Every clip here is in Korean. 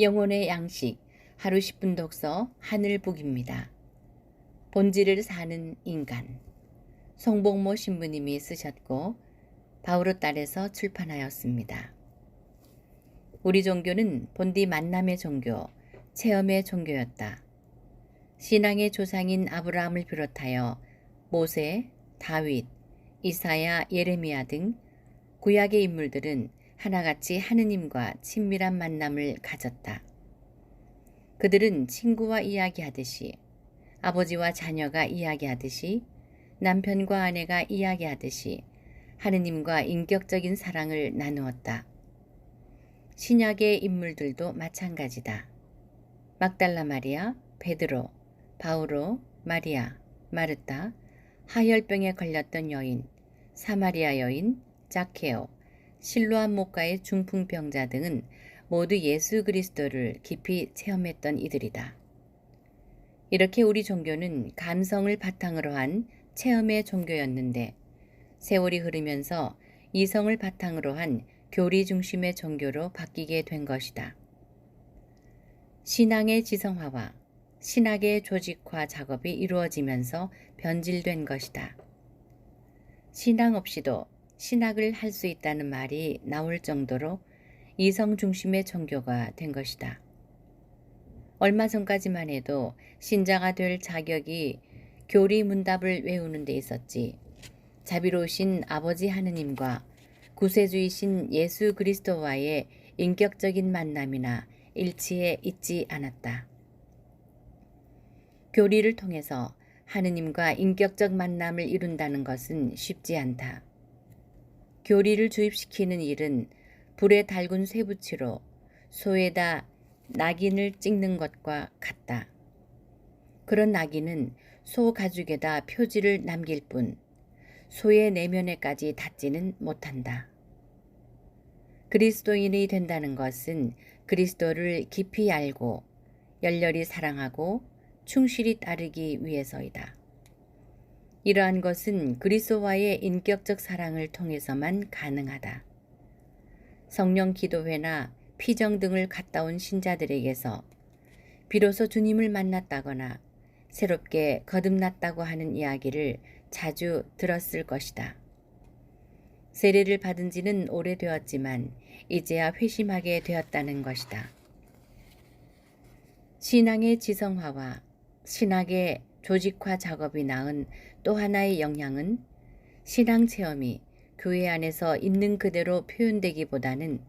영혼의 양식 하루 10분 독서 하늘북입니다. 본질을 사는 인간 송복모 신부님이 쓰셨고 바오로 딸에서 출판하였습니다. 우리 종교는 본디 만남의 종교, 체험의 종교였다. 신앙의 조상인 아브라함을 비롯하여 모세, 다윗, 이사야, 예레미야 등 구약의 인물들은 하나같이 하느님과 친밀한 만남을 가졌다. 그들은 친구와 이야기하듯이, 아버지와 자녀가 이야기하듯이, 남편과 아내가 이야기하듯이 하느님과 인격적인 사랑을 나누었다. 신약의 인물들도 마찬가지다. 막달라 마리아, 베드로, 바오로, 마리아, 마르타, 하혈병에 걸렸던 여인, 사마리아 여인, 자케오, 실로암 목가의 중풍병자 등은 모두 예수 그리스도를 깊이 체험했던 이들이다. 이렇게 우리 종교는 감성을 바탕으로 한 체험의 종교였는데 세월이 흐르면서 이성을 바탕으로 한 교리 중심의 종교로 바뀌게 된 것이다. 신앙의 지성화와 신학의 조직화 작업이 이루어지면서 변질된 것이다. 신앙 없이도 신학을 할 수 있다는 말이 나올 정도로 이성 중심의 종교가 된 것이다. 얼마 전까지만 해도 신자가 될 자격이 교리 문답을 외우는 데 있었지, 자비로우신 아버지 하느님과 구세주이신 예수 그리스도와의 인격적인 만남이나 일치에 있지 않았다. 교리를 통해서 하느님과 인격적 만남을 이룬다는 것은 쉽지 않다. 교리를 주입시키는 일은 불에 달군 쇠붙이로 소에다 낙인을 찍는 것과 같다. 그런 낙인은 소 가죽에다 표지를 남길 뿐 소의 내면에까지 닿지는 못한다. 그리스도인이 된다는 것은 그리스도를 깊이 알고 열렬히 사랑하고 충실히 따르기 위해서이다. 이러한 것은 그리스도와의 인격적 사랑을 통해서만 가능하다. 성령 기도회나 피정 등을 갔다 온 신자들에게서 비로소 주님을 만났다거나 새롭게 거듭났다고 하는 이야기를 자주 들었을 것이다. 세례를 받은 지는 오래되었지만 이제야 회심하게 되었다는 것이다. 신앙의 지성화와 신학의 조직화 작업이 낳은 또 하나의 영향은 신앙 체험이 교회 안에서 있는 그대로 표현되기보다는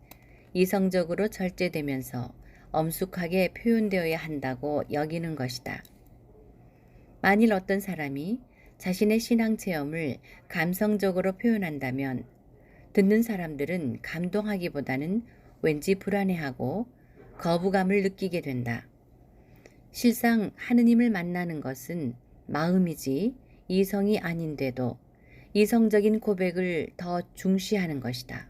이성적으로 절제되면서 엄숙하게 표현되어야 한다고 여기는 것이다. 만일 어떤 사람이 자신의 신앙 체험을 감성적으로 표현한다면 듣는 사람들은 감동하기보다는 왠지 불안해하고 거부감을 느끼게 된다. 실상 하느님을 만나는 것은 마음이지 이성이 아닌데도 이성적인 고백을 더 중시하는 것이다.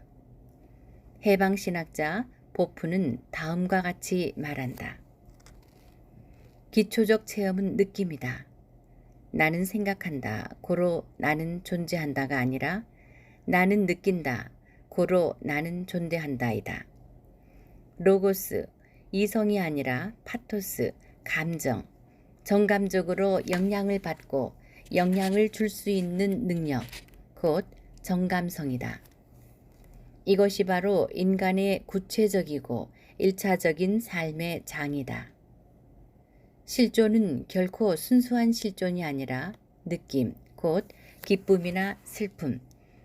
해방신학자 보프는 다음과 같이 말한다. 기초적 체험은 느낌이다. 나는 생각한다, 고로 나는 존재한다가 아니라 나는 느낀다, 고로 나는 존재한다이다. 로고스, 이성이 아니라 파토스, 감정, 정감적으로 영향을 받고 영향을 줄 수 있는 능력, 곧 정감성이다. 이것이 바로 인간의 구체적이고 일차적인 삶의 장이다. 실존은 결코 순수한 실존이 아니라 느낌, 곧 기쁨이나 슬픔,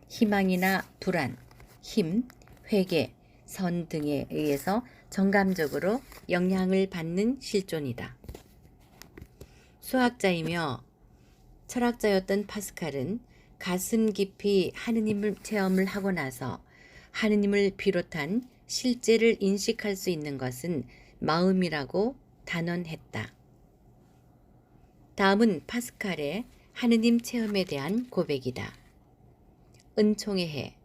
희망이나 불안, 힘, 회개, 선 등에 의해서 정감적으로 영향을 받는 실존이다. 수학자이며 철학자였던 파스칼은 가슴 깊이 하느님을 체험을 하고 나서 하느님을 비롯한 실제를 인식할 수 있는 것은 마음이라고 단언했다. 다음은 파스칼의 하느님 체험에 대한 고백이다. 은총의 해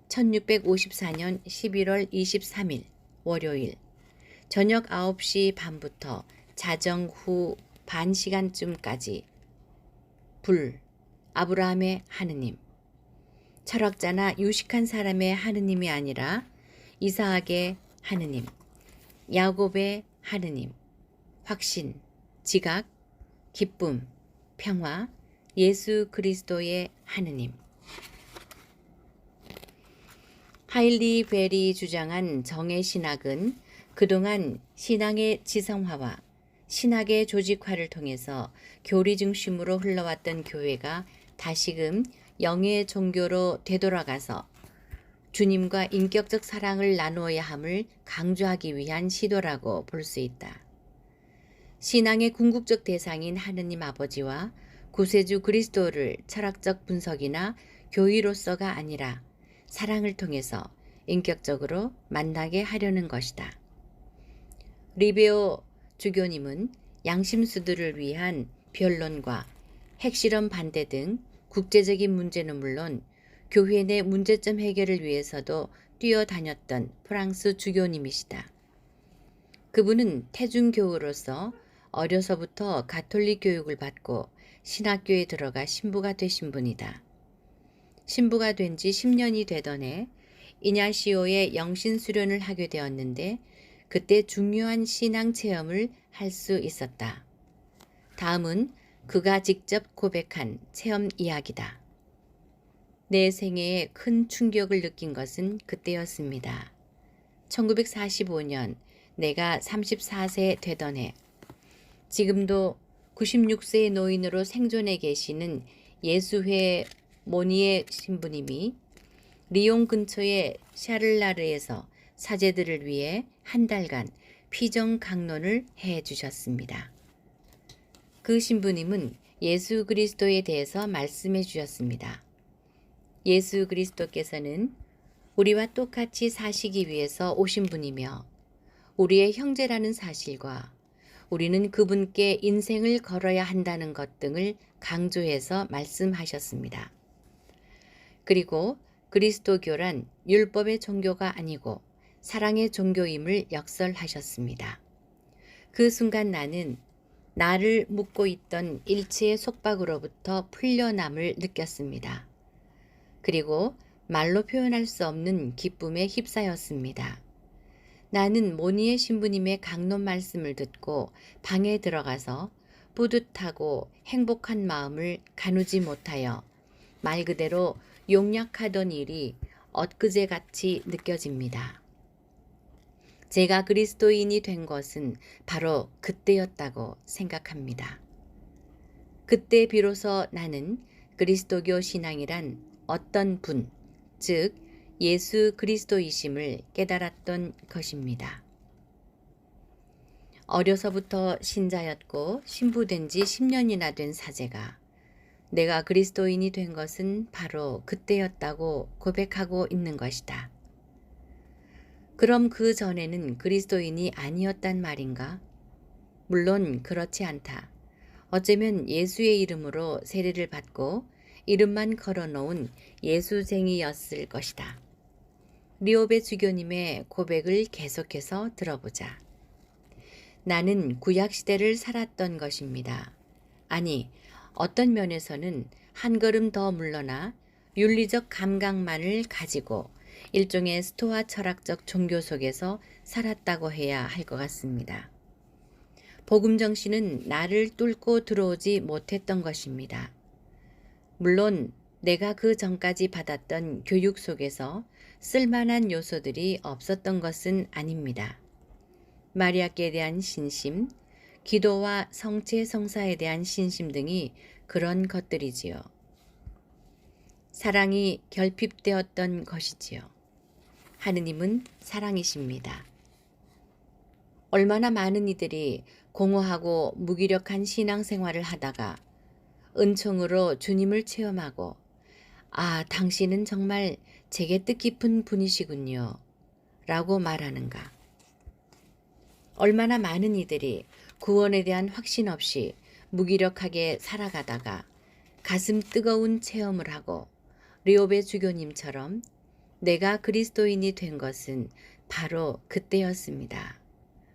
1654년 11월 23일 월요일 저녁 9시 반부터 자정 후 반 시간쯤까지 불, 아브라함의 하느님, 철학자나 유식한 사람의 하느님이 아니라 이사학의 하느님, 야곱의 하느님, 확신, 지각, 기쁨, 평화, 예수 그리스도의 하느님. 하일리 벨이 주장한 정의 신학은 그동안 신앙의 지성화와 신학의 조직화를 통해서 교리 중심으로 흘러왔던 교회가 다시금 영의 종교로 되돌아가서 주님과 인격적 사랑을 나누어야 함을 강조하기 위한 시도라고 볼 수 있다. 신앙의 궁극적 대상인 하느님 아버지와 구세주 그리스도를 철학적 분석이나 교의로서가 아니라 사랑을 통해서 인격적으로 만나게 하려는 것이다. 리베오 주교님은 양심수들을 위한 변론과 핵실험 반대 등 국제적인 문제는 물론 교회 내 문제점 해결을 위해서도 뛰어다녔던 프랑스 주교님이시다. 그분은 태중교우로서 어려서부터 가톨릭 교육을 받고 신학교에 들어가 신부가 되신 분이다. 신부가 된 지 10년이 되던 해 이냐시오의 영신수련을 하게 되었는데 그때 중요한 신앙 체험을 할 수 있었다. 다음은 그가 직접 고백한 체험 이야기다. 내 생애에 큰 충격을 느낀 것은 그때였습니다. 1945년 내가 34세 되던 해, 지금도 96세의 노인으로 생존해 계시는 예수회 모니에 신부님이 리옹 근처의 샤를라르에서 사제들을 위해 한 달간 피정 강론을 해 주셨습니다. 그 신부님은 예수 그리스도에 대해서 말씀해 주셨습니다. 예수 그리스도께서는 우리와 똑같이 사시기 위해서 오신 분이며 우리의 형제라는 사실과 우리는 그분께 인생을 걸어야 한다는 것 등을 강조해서 말씀하셨습니다. 그리고 그리스도교란 율법의 종교가 아니고 사랑의 종교임을 역설하셨습니다. 그 순간 나는 나를 묶고 있던 일체의 속박으로부터 풀려남을 느꼈습니다. 그리고 말로 표현할 수 없는 기쁨에 휩싸였습니다. 나는 모니에 신부님의 강론 말씀을 듣고 방에 들어가서 뿌듯하고 행복한 마음을 가누지 못하여 말 그대로 용약하던 일이 엊그제같이 느껴집니다. 제가 그리스도인이 된 것은 바로 그때였다고 생각합니다. 그때 비로소 나는 그리스도교 신앙이란 어떤 분, 즉 예수 그리스도이심을 깨달았던 것입니다. 어려서부터 신자였고 신부된 지 10년이나 된 사제가 내가 그리스도인이 된 것은 바로 그때였다고 고백하고 있는 것이다. 그럼 그 전에는 그리스도인이 아니었단 말인가? 물론 그렇지 않다. 어쩌면 예수의 이름으로 세례를 받고 이름만 걸어놓은 예수쟁이였을 것이다. 리오베 주교님의 고백을 계속해서 들어보자. 나는 구약시대를 살았던 것입니다. 아니, 어떤 면에서는 한 걸음 더 물러나 윤리적 감각만을 가지고 일종의 스토아 철학적 종교 속에서 살았다고 해야 할 것 같습니다. 복음 정신은 나를 뚫고 들어오지 못했던 것입니다. 물론 내가 그 전까지 받았던 교육 속에서 쓸만한 요소들이 없었던 것은 아닙니다. 마리아께 대한 신심, 기도와 성체 성사에 대한 신심 등이 그런 것들이지요. 사랑이 결핍되었던 것이지요. 하느님은 사랑이십니다. 얼마나 많은 이들이 공허하고 무기력한 신앙생활을 하다가 은총으로 주님을 체험하고 아, 당신은 정말 제게 뜻깊은 분이시군요 라고 말하는가. 얼마나 많은 이들이 구원에 대한 확신 없이 무기력하게 살아가다가 가슴 뜨거운 체험을 하고 리오베 주교님처럼 내가 그리스도인이 된 것은 바로 그때였습니다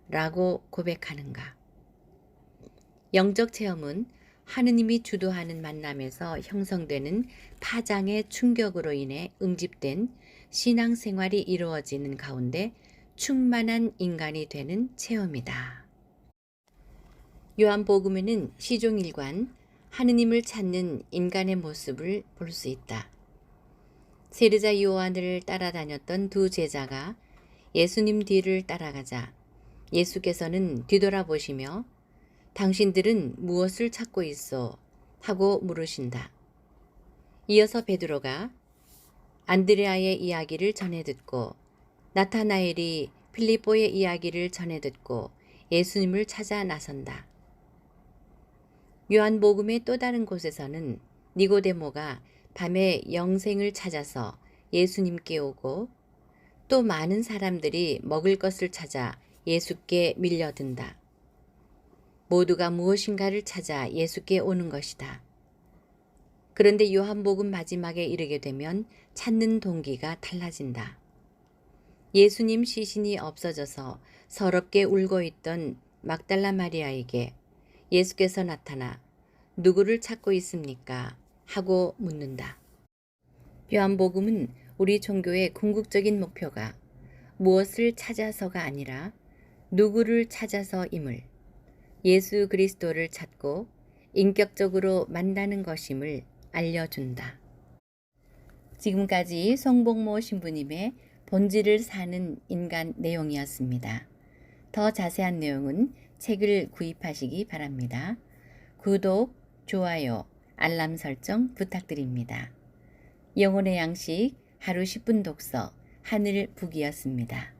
라고 고백하는가. 영적 체험은 하느님이 주도하는 만남에서 형성되는 파장의 충격으로 인해 응집된 신앙생활이 이루어지는 가운데 충만한 인간이 되는 체험이다. 요한복음에는 시종일관 하느님을 찾는 인간의 모습을 볼 수 있다. 세례자 요한을 따라다녔던 두 제자가 예수님 뒤를 따라가자 예수께서는 뒤돌아보시며 당신들은 무엇을 찾고 있어? 하고 물으신다. 이어서 베드로가 안드레아의 이야기를 전해 듣고 나타나엘이 필리포의 이야기를 전해 듣고 예수님을 찾아 나선다. 요한복음의 또 다른 곳에서는 니고데모가 밤에 영생을 찾아서 예수님께 오고 또 많은 사람들이 먹을 것을 찾아 예수께 밀려든다. 모두가 무엇인가를 찾아 예수께 오는 것이다. 그런데 요한복음 마지막에 이르게 되면 찾는 동기가 달라진다. 예수님 시신이 없어져서 서럽게 울고 있던 막달라 마리아에게 예수께서 나타나 누구를 찾고 있습니까? 하고 묻는다. 요한복음은 우리 종교의 궁극적인 목표가 무엇을 찾아서가 아니라 누구를 찾아서임을, 예수 그리스도를 찾고 인격적으로 만나는 것임을 알려준다. 지금까지 송복모 신부님의 본질을 사는 인간 내용이었습니다. 더 자세한 내용은 책을 구입하시기 바랍니다. 구독, 좋아요, 알람 설정 부탁드립니다. 영혼의 양식 하루 10분 독서 하늘북이었습니다.